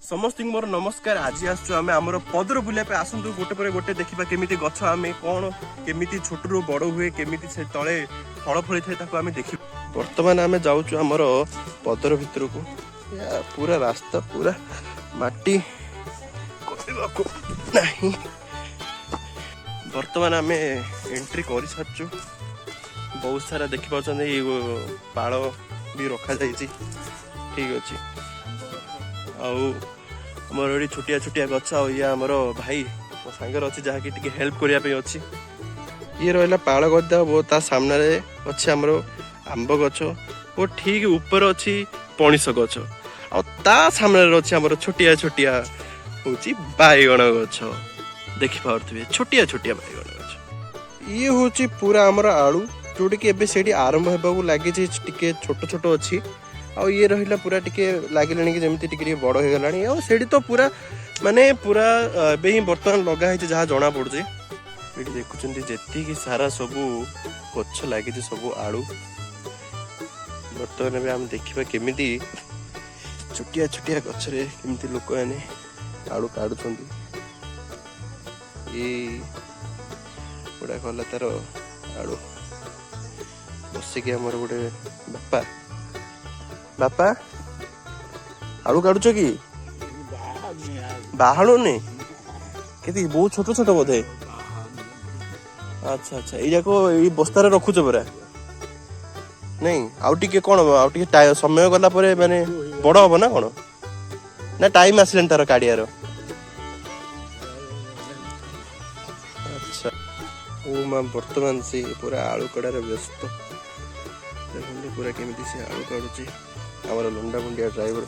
समस्त मोर नमस्कार। आज आम आमर पदर बुलापे आसतु गोटे पर गोटे देखा केमी गछ आम कौन केमी छोट रू बड़ हुए केमी से तले फल फली था आम देख। बर्तमान आम जाऊँ आमर पदर भितर को पूरा रास्ता पूरा माटी नहीं। बर्तमान आम एंट्री कर सार्चु बहुत सारा देखिए पाल भी रखा जाइए ठीक अच्छे आमर छोटिया छोटिया गछ आमर भाई मो सांगर अच्छी जहाँकि टिके हेल्प करने अच्छी ये रहा पाल गदा वो ता सामने अच्छे आमर आंब गछ वो ठीक ऊपर अच्छी पणिस गछ आ सामने अच्छे आमर छोटिया छोटिया हूँ बैगण गछ देखिपे छोटिया छोटिया बैगण गछ ये हूँ पूरा आमर आलू जोटी कि एबे सेठी आरंभ होगा लगी टिके छोट छोट अच्छी आ ये रहा पूरा टिके लगे कि जमी टिके बड़ हो गलानी आ सेठी तो पूरा माने पूरा एबे ही बर्तमान लगा है जहाँ जना पड़े ये देखुं जी सारा सबू गछ लगी सबू आलू बर्तमान में आम देखा केमी छोटिया छोटिया गछरे केमी लोक मैंने आलू काटुं ये गुड़ा गला तार आलू बसिक आमर गोटे बापा बापा आलू काटुच कि बाहने के बहुत छोट छोट बोधे अच्छा अच्छा ये बस्तार रखुच परा नहीं आउ टिके कौन आउ टिके समय गला परे माने बड़ हम ना कौन ना टाइम आसलानी तार काड़ियार अच्छा ओ माँ बर्तमान से पूरा आलू कड़ार व्यस्त देखते पूरा केमी से आलू काटुची आमर लंडा मुंडिया ड्राइवर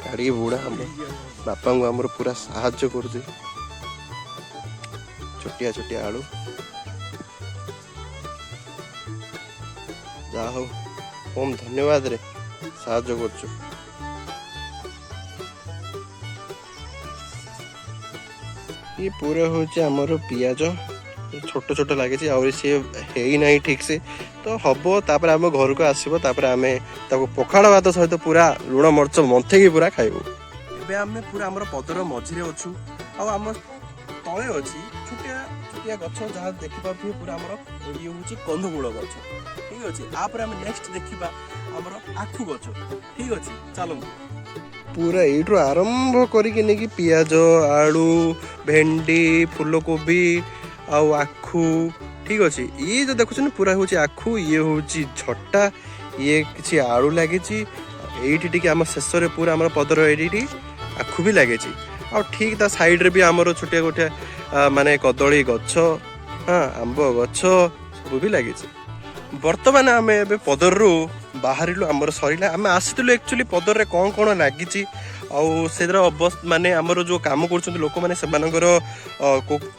गाड़ी बुढ़ा हम बापा को आमर पूरा साहाଯ୍य कर छोटिया छोटिया आलू जा हो कम धन्यवाद रे साहाଯ୍य कर ये पूरा हूँ आमर पियाज छोट छोट लगे सी है ना ठीक से तो हम तापर आम घर को आसो तापर आम पखाड़ भात सहित पूरा लुण मर्च मंथेकी पूरा खाइबू एबे आम पूरा आमर पदर मझे अच्छु आम तले अच्छी छोटिया छोटिया गछ जहाँ देखिपे पूरा आमर ये हूँ कंदमूल गछ ठीक अच्छे आप नेक्स्ट देखा आमर आखु गछ ठीक अच्छे चलते पूरा यू आरंभ करके पियाज आलू भेंडी फूलकोबी आखु ठीक अच्छे ये जो देखुन पूरा हूँ आखु ये हूँ झटा ये किसी आलू लगी ये आम शेष पूरा आम पदर ये आखु भी लगे आ ठीक ता साइड रे भी आमर छोटिया गोटे माने कदली गछ हाँ आंब गछ सब भी लगे बर्तमान आम ए पदर रू बाहर आमर सरला आम आसलु एक्चुअली पदर रे कौन कौन लगी आर अवस्था माने आमर जो काम कर लोक मैंने से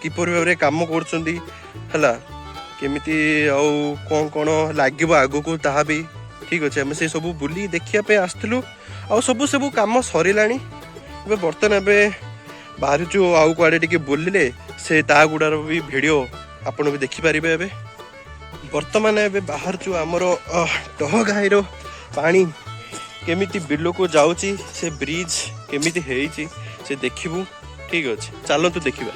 किपर भाव में कम कर केमिति कौन कौन लगे आग को ता भी ठीक अच्छे आम से सब बुली देखापी आसलु आ सबू सबू कम सरला बर्तमान ए बाहर आउ कड़े टे बुलिले से ता गुड़ार भी वीडियो आपन भी देखिपारे ए बर्तमान ए बाहर जो आमर डह घाईर पानी केमिति बिल को जाऊँगी से ब्रिज केमिति हेइची से देखिबू ठीक अच्छे चलतु देखिबा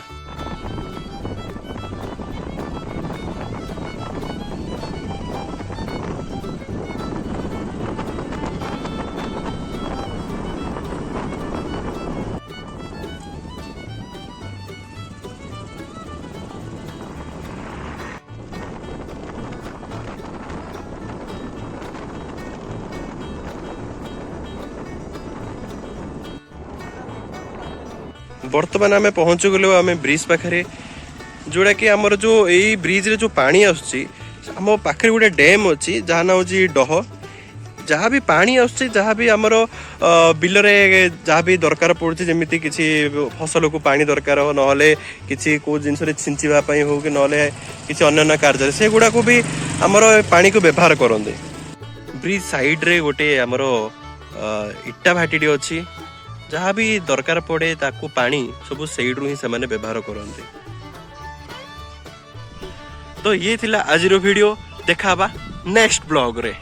बर्तमान आम पहुँच गलु आम ब्रिज पाखे जोड़ा कि आमर जो यही ब्रिज रे जो पानी आम पाखे गोटे डैम अच्छी जहाँ ना हूँ डह जहाँ भी पानी जहाँ भी आमर बिल रे जहाँ भी दरकार पड़ुछि जेमिति किसी फसल को पानी दरकार हो नहले किसी को जिनस छिंचापी हो कि नहले किसी अन्य कार्य से गुड़ा को भी आमर पानी को व्यवहार करते ब्रिज साइड रे गोटे आमर इटा भाटी अच्छी जहाँ भी दरकार पड़े ताकू पानी सब सेइड ही से व्यवहार करते तो ये थिला आज वीडियो देखा नेक्स्ट ब्लॉग रे।